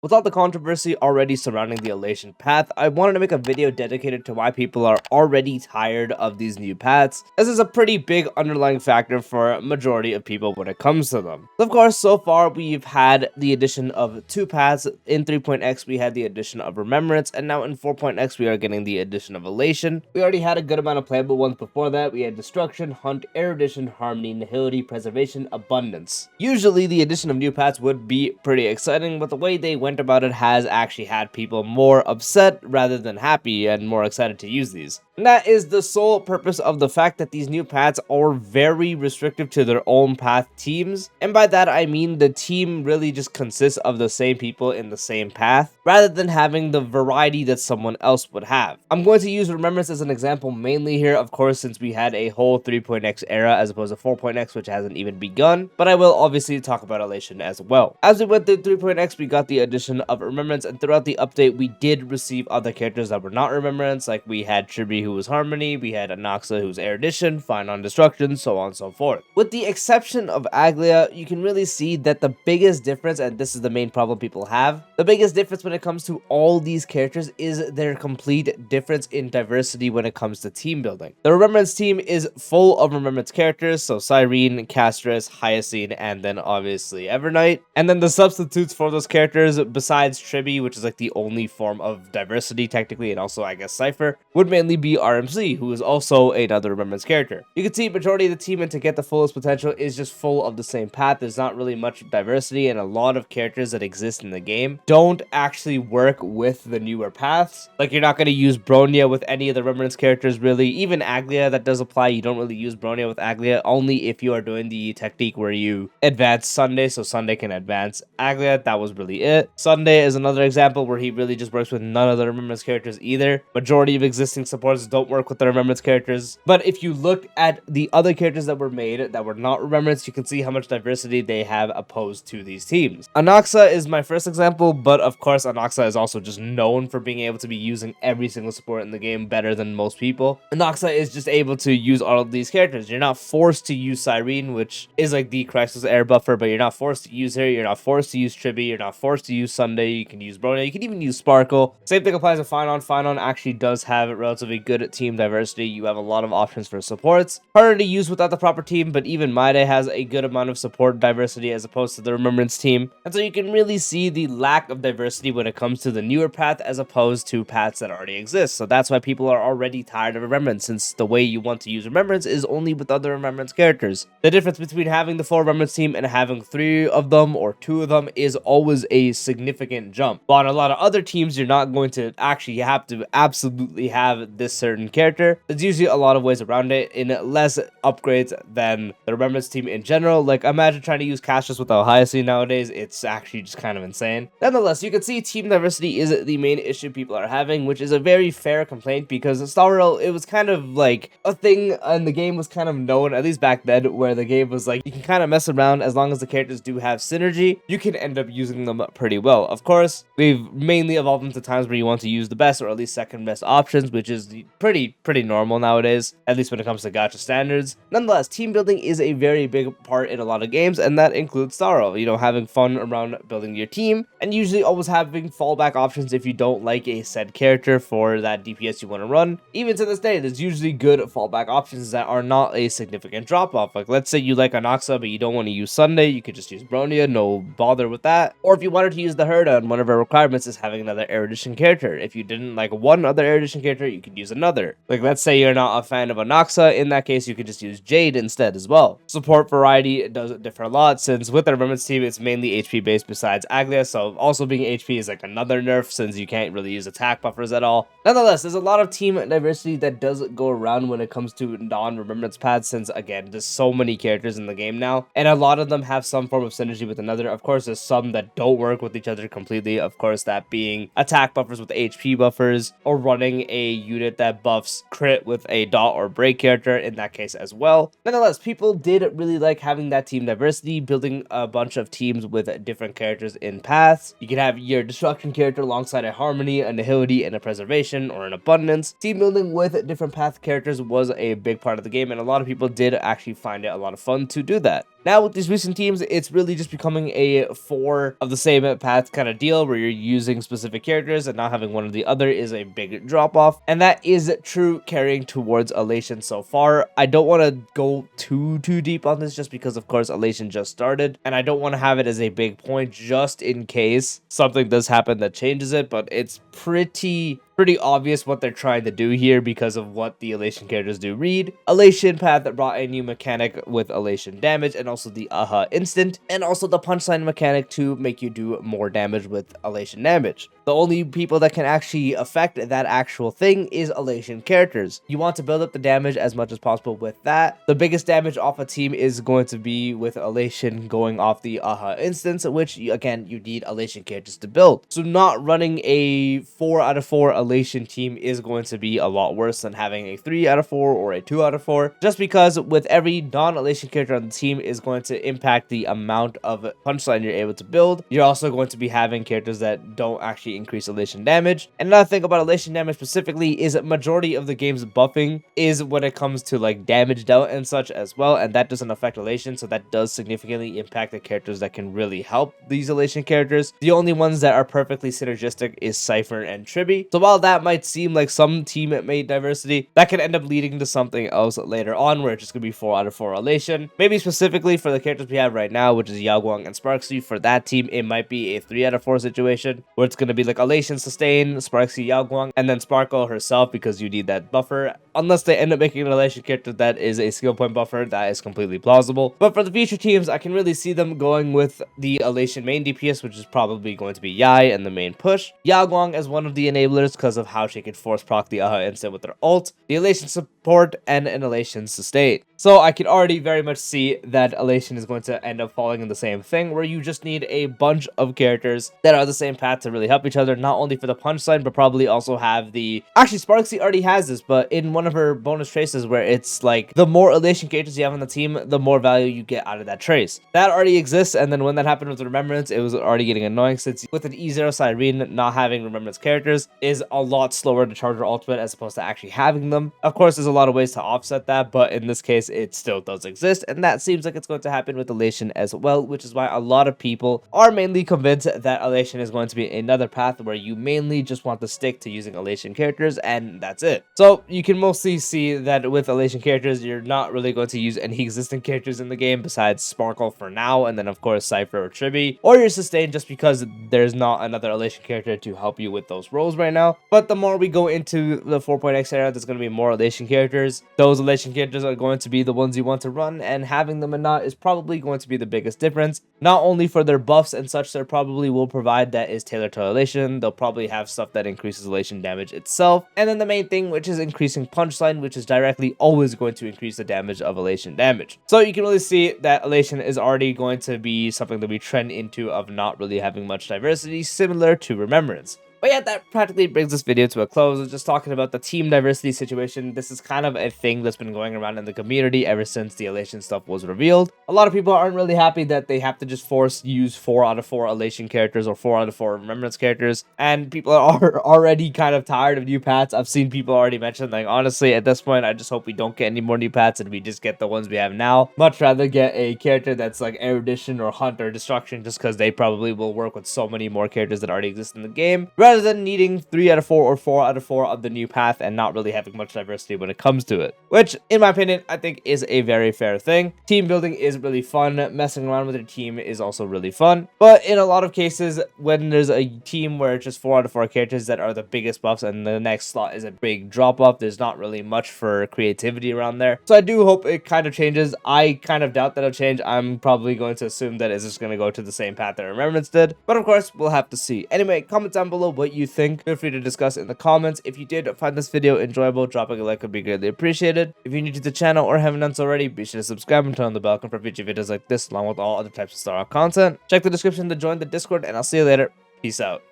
With all the controversy already surrounding the Elation path, I wanted to make a video dedicated to why people are already tired of these new paths, as is a pretty big underlying factor for a majority of people when it comes to them. Of course, so far we've had the addition of 2 paths. In 3.x we had the addition of Remembrance, and now in 4.x we are getting the addition of Elation. We already had a good amount of playable ones before that. We had Destruction, Hunt, Erudition, Harmony, Nihility, Preservation, Abundance. Usually the addition of new paths would be pretty exciting, but the way they went about it has actually had people more upset rather than happy and more excited to use these. And that is the sole purpose of the fact that these new paths are very restrictive to their own path teams. And by that I mean the team really just consists of the same people in the same path, rather than having the variety that someone else would have. I'm going to use Remembrance as an example mainly here, of course, since we had a whole 3.x era as opposed to 4.x, which hasn't even begun, but I will obviously talk about Elation as well. As we went through 3.x, we got the addition of Remembrance, and throughout the update we did receive other characters that were not Remembrance, like we had Chibi, who was Harmony, we had Anaxa, who's Erudition, Fine on Destruction, so on and so forth. With the exception of Aglia, you can really see that the biggest difference, and this is the main problem people have, the biggest difference when it comes to all these characters is their complete difference in diversity when it comes to team building. The Remembrance team is full of Remembrance characters, so Cyrene, Castris, Hyacine, and then obviously Evernight. And then the substitutes for those characters, besides Tribi, which is like the only form of diversity technically, and also I guess Cypher, would mainly be RMC, who is also another Remembrance character. You can see majority of the team, and to get the fullest potential, is just full of the same path. There's not really much diversity, and a lot of characters that exist in the game don't actually work with the newer paths. Like, you're not going to use Bronya with any of the Remembrance characters really. Even Aglia, that does apply. You don't really use Bronya with Aglia, only if you are doing the technique where you advance Sunday, so Sunday can advance Aglia. That was really it. Sunday is another example where he really just works with none of the Remembrance characters either. Majority of existing supports don't work with the Remembrance characters. But if you look at the other characters that were made that were not Remembrance, you can see how much diversity they have opposed to these teams. Anaxa is my first example, but of course Anaxa is also just known for being able to be using every single support in the game better than most people. Anaxa is just able to use all of these characters. You're not forced to use Cyrene, which is like the Crisis air buffer, but you're not forced to use her. You're not forced to use Tribi. You're not forced to use Sunday. You can use Bronya. You can even use Sparkle. Same thing applies to Finon. Finon actually does have relatively good team diversity. You have a lot of options for supports. Harder to use without the proper team, but even Maide has a good amount of support diversity as opposed to the Remembrance team. And so you can really see the lack of diversity when it comes to the newer path as opposed to paths that already exist. So that's why people are already tired of Remembrance, since the way you want to use Remembrance is only with other Remembrance characters. The difference between having the full Remembrance team and having 3 of them or 2 of them is always a significant jump. But on a lot of other teams, you're not going to actually have to absolutely have this certain character. There's usually a lot of ways around it in less upgrades than the Remembrance team in general. Like, imagine trying to use Cassius without Hyacine nowadays. It's actually just kind of insane. Nonetheless, you can see team diversity is the main issue people are having, which is a very fair complaint, because Star Rail, it was kind of like a thing, and the game was kind of known, at least back then, where the game was like, you can kind of mess around as long as the characters do have synergy, you can end up using them pretty well. Of course, we've mainly evolved into times where you want to use the best or at least second best options, which is pretty normal nowadays, at least when it comes to gacha standards. Nonetheless, team building is a very big part in a lot of games, and that includes Star Rail. You know, having fun around building your team, and usually always having fallback options if you don't like a said character for that DPS you want to run. Even to this day, there's usually good fallback options that are not a significant drop-off. Like, let's say you like Anaxa, but you don't want to use Sunday, you could just use Bronya, no bother with that. Or if you wanted to use the Herda, and one of our requirements is having another Erudition character. If you didn't like one other Erudition character, you could use another. Like, let's say you're not a fan of Anaxa, in that case, you could just use Jade instead as well. Support variety does differ a lot, since with the Remembrance team, it's mainly HP based besides Aglia, so also being HP is like another nerf, since you can't really use attack buffers at all. Nonetheless, there's a lot of team diversity that does go around when it comes to non-Remembrance paths, since again, there's so many characters in the game now, and a lot of them have some form of synergy with another. Of course, there's some that don't work with each other completely, of course, that being attack buffers with HP buffers, or running a unit that that buffs crit with a dot or break character in that case as well. Nonetheless, people did really like having that team diversity, building a bunch of teams with different characters in paths. You can have your destruction character alongside a harmony, a nihility, and a preservation or an abundance. Team building with different path characters was a big part of the game, and a lot of people did actually find it a lot of fun to do that. Now with these recent teams, it's really just becoming a 4 of the same path kind of deal where you're using specific characters and not having one or the other is a big drop off, and that is true carrying towards Elation so far. I don't want to go too deep on this just because of course Elation just started, and I don't want to have it as a big point just in case something does happen that changes it, but it's pretty obvious what they're trying to do here because of what the Elation characters do read. Elation path that brought a new mechanic with Elation damage and also the aha instant, and also the punchline mechanic to make you do more damage with Elation damage. The only people that can actually affect that actual thing is Elation characters. You want to build up the damage as much as possible with that. The biggest damage off a team is going to be with Elation going off the aha instance, which again you need Elation characters to build. So not running a 4 out of 4 Elation team is going to be a lot worse than having a 3 out of 4 or a 2 out of 4, just because with every non-Elation character on the team is going to impact the amount of punchline you're able to build. You're also going to be having characters that don't actually increase Elation damage. And another thing about Elation damage specifically is majority of the game's buffing is when it comes to like damage dealt and such as well, and that doesn't affect Elation, so that does significantly impact the characters that can really help these Elation characters. The only ones that are perfectly synergistic is Cypher and Triby. So while that might seem like some teammate diversity, that can end up leading to something else later on where it's just gonna be 4 out of 4 Elation. Maybe specifically for the characters we have right now, which is Yaguang and Sparksy, for that team it might be a 3 out of 4 situation where it's gonna be like Elation sustain, Sparksy, Yaguang, and then Sparkle herself because you need that buffer. Unless they end up making an Elation character that is a skill point buffer, that is completely plausible. But for the future teams, I can really see them going with the Elation main DPS, which is probably going to be Yai and the main push. Yaguang as one of the enablers because of how she could force proc the aha instant with her ult, the Elation support, and an Elation sustain. So I can already very much see that Elation is going to end up falling in the same thing where you just need a bunch of characters that are the same path to really help each other, not only for the punchline, but probably also have the... Actually, Sparksy already has this, but in one of her bonus traces where it's like the more Elation characters you have on the team, the more value you get out of that trace. That already exists, and then when that happened with Remembrance, it was already getting annoying since with an E0 Cyrene not having Remembrance characters is a lot slower to charge her ultimate as opposed to actually having them. Of course, there's a lot of ways to offset that, but in this case, it still does exist, and that seems like it's going to happen with Elation as well, which is why a lot of people are mainly convinced that Elation is going to be another path where you mainly just want to stick to using Elation characters, and that's it. So you can mostly see that with Elation characters, you're not really going to use any existing characters in the game besides Sparkle for now, and then of course Cypher or Triby, or your sustain just because there's not another Elation character to help you with those roles right now. But the more we go into the 4.x era, there's going to be more Elation characters. Those Elation characters are going to be the ones you want to run, and having them or not is probably going to be the biggest difference. Not only for their buffs and such, they probably will provide that is tailored to Elation. They'll probably have stuff that increases Elation damage itself, and then the main thing, which is increasing punchline, which is directly always going to increase the damage of Elation damage. So you can really see that Elation is already going to be something that we trend into of not really having much diversity, similar to Remembrance. But yeah, that practically brings this video to a close. I was just talking about the team diversity situation. This is kind of a thing that's been going around in the community ever since the Elation stuff was revealed. A lot of people aren't really happy that they have to just use 4 out of 4 Elation characters or 4 out of 4 Remembrance characters. And people are already kind of tired of new paths. I've seen people already mention, like, honestly, at this point, I just hope we don't get any more new paths and we just get the ones we have now. Much rather get a character that's like Erudition or Hunt or Destruction, just because they probably will work with so many more characters that already exist in the game, rather than needing 3 out of 4 or 4 out of 4 of the new path and not really having much diversity when it comes to it. Which, in my opinion, I think is a very fair thing. Team building is really fun. Messing around with your team is also really fun. But in a lot of cases, when there's a team where it's just 4 out of 4 characters that are the biggest buffs and the next slot is a big drop off, there's not really much for creativity around there. So I do hope it kind of changes. I kind of doubt that it'll change. I'm probably going to assume that it's just going to go to the same path that Remembrance did. But of course, we'll have to see. Anyway, comment down below what you think. Feel free to discuss in the comments. If you did find this video enjoyable, dropping a like would be greatly appreciated. If you're new to the channel or haven't done so already, be sure to subscribe and turn on the bell icon for future videos like this, along with all other types of Star Wars content. Check the description to join the Discord, and I'll see you later. Peace out.